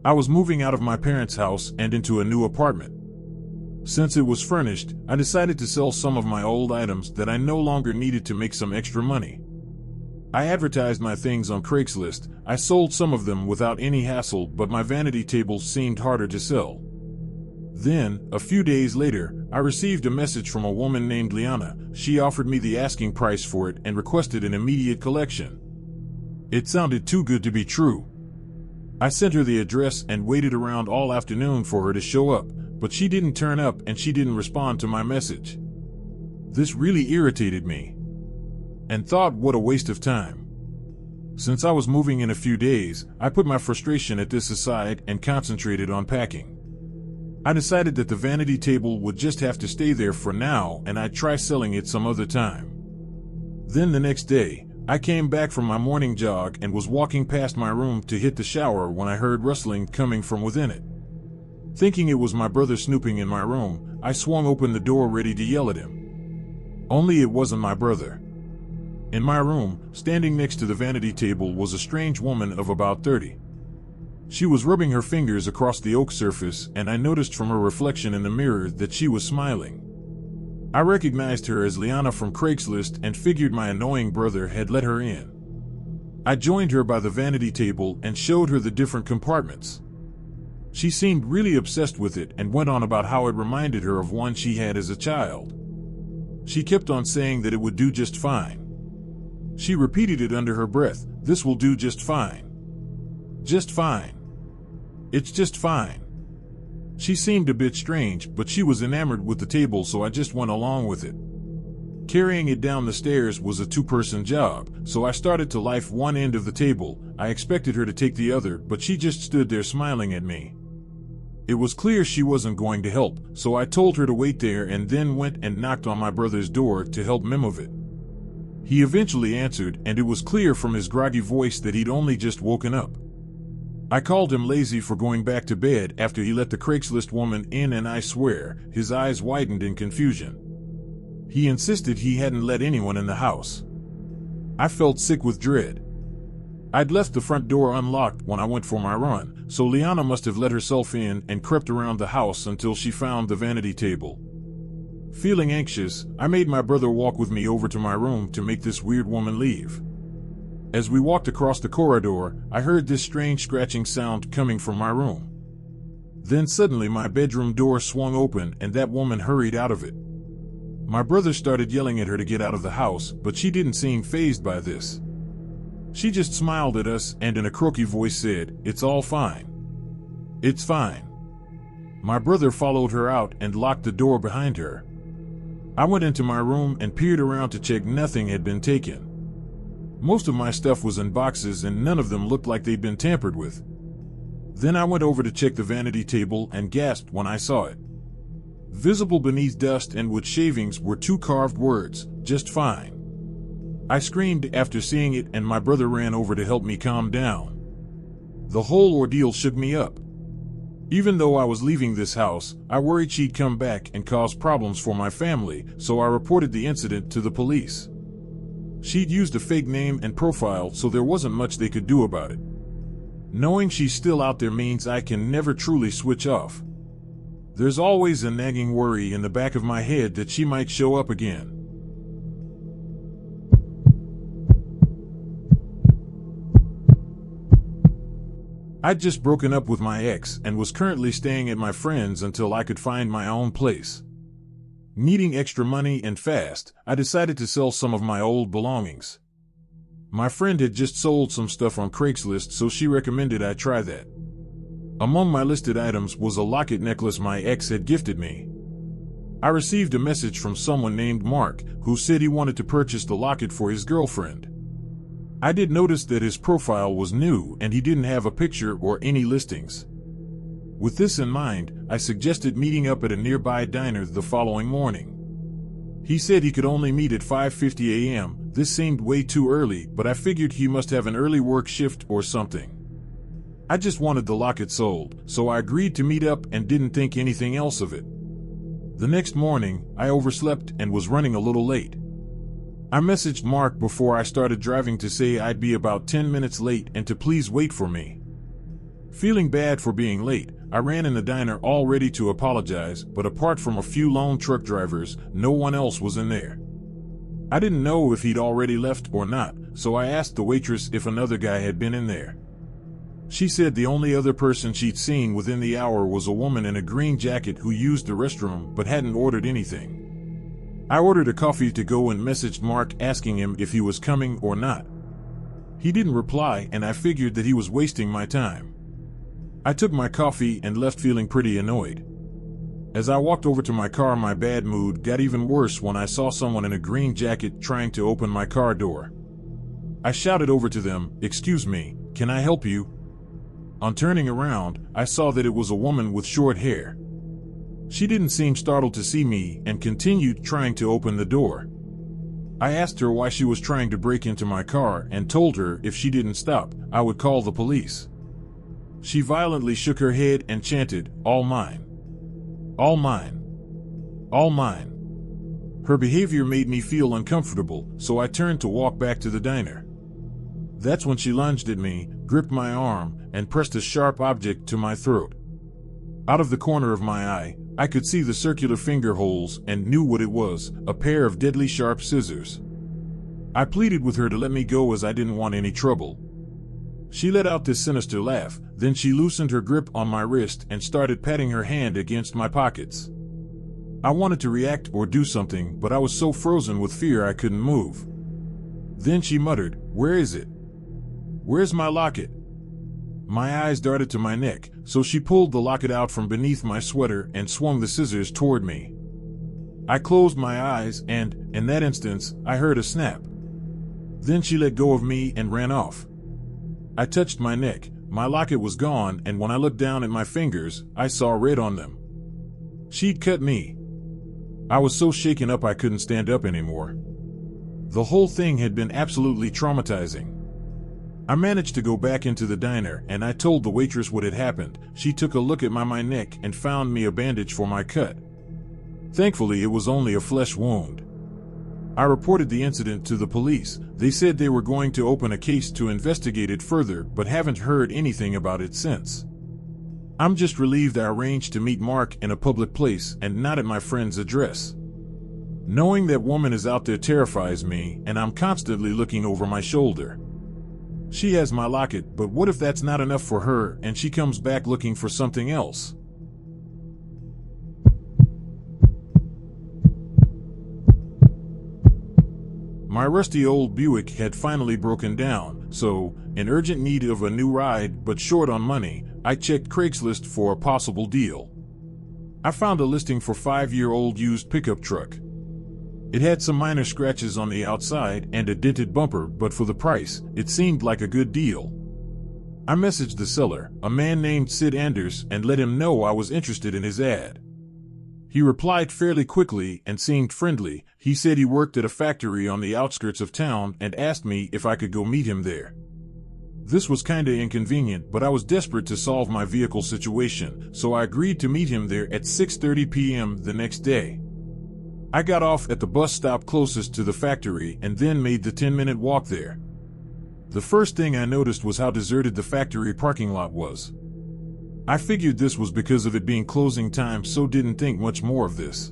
I was moving out of my parents' house and into a new apartment. Since it was furnished, I decided to sell some of my old items that I no longer needed to make some extra money. I advertised my things on Craigslist. I sold some of them without any hassle, but my vanity tables seemed harder to sell. Then, a few days later, I received a message from a woman named Liana. She offered me the asking price for it and requested an immediate collection. It sounded too good to be true. I sent her the address and waited around all afternoon for her to show up, but she didn't turn up and she didn't respond to my message. This really irritated me, and thought, what a waste of time. Since I was moving in a few days, I put my frustration at this aside and concentrated on packing. I decided that the vanity table would just have to stay there for now and I'd try selling it some other time. Then the next day, I came back from my morning jog and was walking past my room to hit the shower when I heard rustling coming from within it. Thinking it was my brother snooping in my room, I swung open the door ready to yell at him. Only it wasn't my brother. In my room, standing next to the vanity table, was a strange woman of about 30. She was rubbing her fingers across the oak surface, and I noticed from her reflection in the mirror that she was smiling. I recognized her as Liana from Craigslist and figured my annoying brother had let her in. I joined her by the vanity table and showed her the different compartments. She seemed really obsessed with it and went on about how it reminded her of one she had as a child. She kept on saying that it would do just fine. She repeated it under her breath, "This will do just fine. Just fine. It's just fine." She seemed a bit strange, but she was enamored with the table, so I just went along with it. Carrying it down the stairs was a two-person job, so I started to life one end of the table. I expected her to take the other, but she just stood there smiling at me. It was clear she wasn't going to help, so I told her to wait there and then went and knocked on my brother's door to help him move it. He eventually answered, and it was clear from his groggy voice that he'd only just woken up. I called him lazy for going back to bed after he let the Craigslist woman in, and I swear, his eyes widened in confusion. He insisted he hadn't let anyone in the house. I felt sick with dread. I'd left the front door unlocked when I went for my run, so Liana must have let herself in and crept around the house until she found the vanity table. Feeling anxious, I made my brother walk with me over to my room to make this weird woman leave. As we walked across the corridor, I heard this strange scratching sound coming from my room. Then suddenly my bedroom door swung open and that woman hurried out of it. My brother started yelling at her to get out of the house, but she didn't seem fazed by this. She just smiled at us and in a croaky voice said, "It's all fine. It's fine." My brother followed her out and locked the door behind her. I went into my room and peered around to check nothing had been taken. Most of my stuff was in boxes and none of them looked like they'd been tampered with. Then I went over to check the vanity table and gasped when I saw it. Visible beneath dust and wood shavings were two carved words, "Just fine." I screamed after seeing it and my brother ran over to help me calm down. The whole ordeal shook me up. Even though I was leaving this house, I worried she'd come back and cause problems for my family, so I reported the incident to the police. She'd used a fake name and profile, so there wasn't much they could do about it. Knowing she's still out there means I can never truly switch off. There's always a nagging worry in the back of my head that she might show up again. I'd just broken up with my ex and was currently staying at my friend's until I could find my own place. Needing extra money and fast, I decided to sell some of my old belongings. My friend had just sold some stuff on Craigslist, so she recommended I try that. Among my listed items was a locket necklace my ex had gifted me. I received a message from someone named Mark, who said he wanted to purchase the locket for his girlfriend. I did notice that his profile was new and he didn't have a picture or any listings. With this in mind, I suggested meeting up at a nearby diner the following morning. He said he could only meet at 5:50 a.m. This seemed way too early, but I figured he must have an early work shift or something. I just wanted the locket sold, so I agreed to meet up and didn't think anything else of it. The next morning, I overslept and was running a little late. I messaged Mark before I started driving to say I'd be about 10 minutes late and to please wait for me. Feeling bad for being late, I ran in the diner all ready to apologize, but apart from a few lone truck drivers, no one else was in there. I didn't know if he'd already left or not, so I asked the waitress if another guy had been in there. She said the only other person she'd seen within the hour was a woman in a green jacket who used the restroom but hadn't ordered anything. I ordered a coffee to go and messaged Mark asking him if he was coming or not. He didn't reply, and I figured that he was wasting my time. I took my coffee and left feeling pretty annoyed. As I walked over to my car, my bad mood got even worse when I saw someone in a green jacket trying to open my car door. I shouted over to them, "Excuse me, can I help you?" On turning around, I saw that it was a woman with short hair. She didn't seem startled to see me and continued trying to open the door. I asked her why she was trying to break into my car and told her if she didn't stop, I would call the police. She violently shook her head and chanted, "All mine. All mine. All mine." Her behavior made me feel uncomfortable, so I turned to walk back to the diner. That's when she lunged at me, gripped my arm, and pressed a sharp object to my throat. Out of the corner of my eye, I could see the circular finger holes and knew what it was, a pair of deadly sharp scissors. I pleaded with her to let me go as I didn't want any trouble. She let out this sinister laugh, then she loosened her grip on my wrist and started patting her hand against my pockets. I wanted to react or do something, but I was so frozen with fear I couldn't move. Then she muttered, "Where is it? Where's my locket?" My eyes darted to my neck, so she pulled the locket out from beneath my sweater and swung the scissors toward me. I closed my eyes and, in that instance, I heard a snap. Then she let go of me and ran off. I touched my neck, my locket was gone, and when I looked down at my fingers, I saw red on them. She'd cut me. I was so shaken up I couldn't stand up anymore. The whole thing had been absolutely traumatizing. I managed to go back into the diner and I told the waitress what had happened. She took a look at my neck and found me a bandage for my cut. Thankfully, it was only a flesh wound. I reported the incident to the police. They said they were going to open a case to investigate it further, but haven't heard anything about it since. I'm just relieved I arranged to meet Mark in a public place and not at my friend's address. Knowing that woman is out there terrifies me, and I'm constantly looking over my shoulder. She has my locket, but what if that's not enough for her and she comes back looking for something else? My rusty old Buick had finally broken down, so, in urgent need of a new ride but short on money, I checked Craigslist for a possible deal. I found a listing for a 5-year-old used pickup truck. It had some minor scratches on the outside and a dented bumper, but for the price, it seemed like a good deal. I messaged the seller, a man named Sid Anders, and let him know I was interested in his ad. He replied fairly quickly and seemed friendly. He said he worked at a factory on the outskirts of town and asked me if I could go meet him there. This was kinda inconvenient, but I was desperate to solve my vehicle situation, so I agreed to meet him there at 6:30 p.m. the next day. I got off at the bus stop closest to the factory and then made the 10-minute walk there. The first thing I noticed was how deserted the factory parking lot was. I figured this was because of it being closing time, so didn't think much more of this.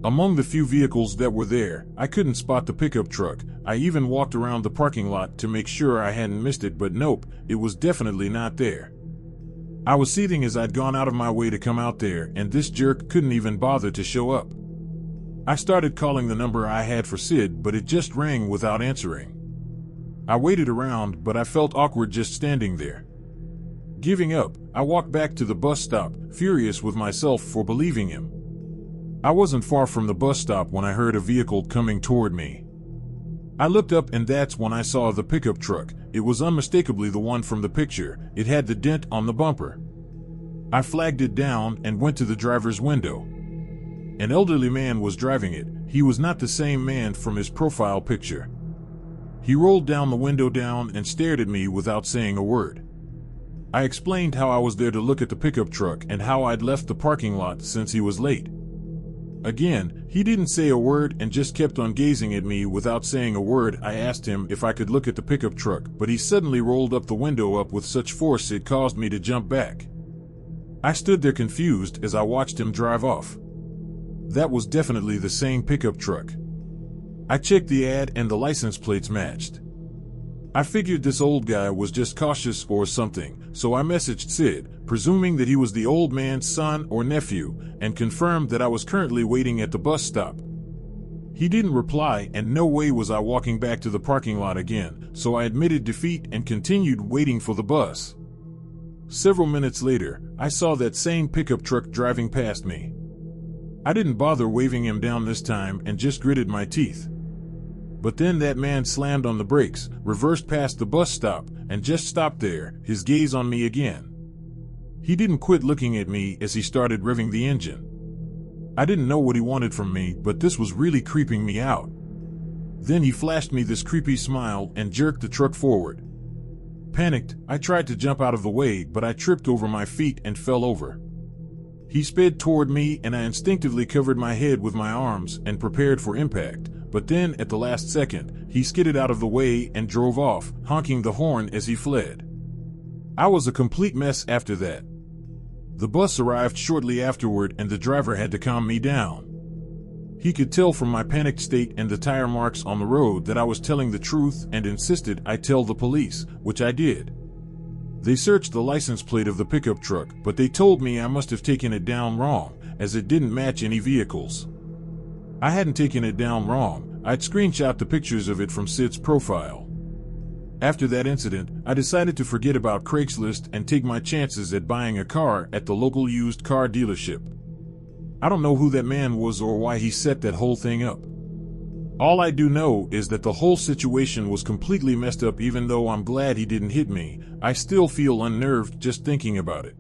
Among the few vehicles that were there, I couldn't spot the pickup truck. I even walked around the parking lot to make sure I hadn't missed it, but nope, it was definitely not there. I was seething as I'd gone out of my way to come out there, and this jerk couldn't even bother to show up. I started calling the number I had for Sid, but it just rang without answering. I waited around, but I felt awkward just standing there. Giving up, I walked back to the bus stop, furious with myself for believing him. I wasn't far from the bus stop when I heard a vehicle coming toward me. I looked up and that's when I saw the pickup truck. It was unmistakably the one from the picture. It had the dent on the bumper. I flagged it down and went to the driver's window. An elderly man was driving it. He was not the same man from his profile picture. He rolled down the window down and stared at me without saying a word. I explained how I was there to look at the pickup truck and how I'd left the parking lot since he was late. Again, he didn't say a word and just kept on gazing at me without saying a word. I asked him if I could look at the pickup truck, but he suddenly rolled up the window up with such force it caused me to jump back. I stood there confused as I watched him drive off. That was definitely the same pickup truck. I checked the ad and the license plates matched. I figured this old guy was just cautious or something, so I messaged Sid, presuming that he was the old man's son or nephew, and confirmed that I was currently waiting at the bus stop. He didn't reply, and no way was I walking back to the parking lot again, so I admitted defeat and continued waiting for the bus. Several minutes later, I saw that same pickup truck driving past me. I didn't bother waving him down this time and just gritted my teeth. But then that man slammed on the brakes, reversed past the bus stop, and just stopped there, his gaze on me again. He didn't quit looking at me as he started revving the engine. I didn't know what he wanted from me, but this was really creeping me out. Then he flashed me this creepy smile and jerked the truck forward. Panicked, I tried to jump out of the way, but I tripped over my feet and fell over. He sped toward me and I instinctively covered my head with my arms and prepared for impact. But then, at the last second, he skidded out of the way and drove off, honking the horn as he fled. I was a complete mess after that. The bus arrived shortly afterward and the driver had to calm me down. He could tell from my panicked state and the tire marks on the road that I was telling the truth and insisted I tell the police, which I did. They searched the license plate of the pickup truck, but they told me I must have taken it down wrong, as it didn't match any vehicles. I hadn't taken it down wrong, I'd screenshot the pictures of it from Sid's profile. After that incident, I decided to forget about Craigslist and take my chances at buying a car at the local used car dealership. I don't know who that man was or why he set that whole thing up. All I do know is that the whole situation was completely messed up. Even though I'm glad he didn't hit me, I still feel unnerved just thinking about it.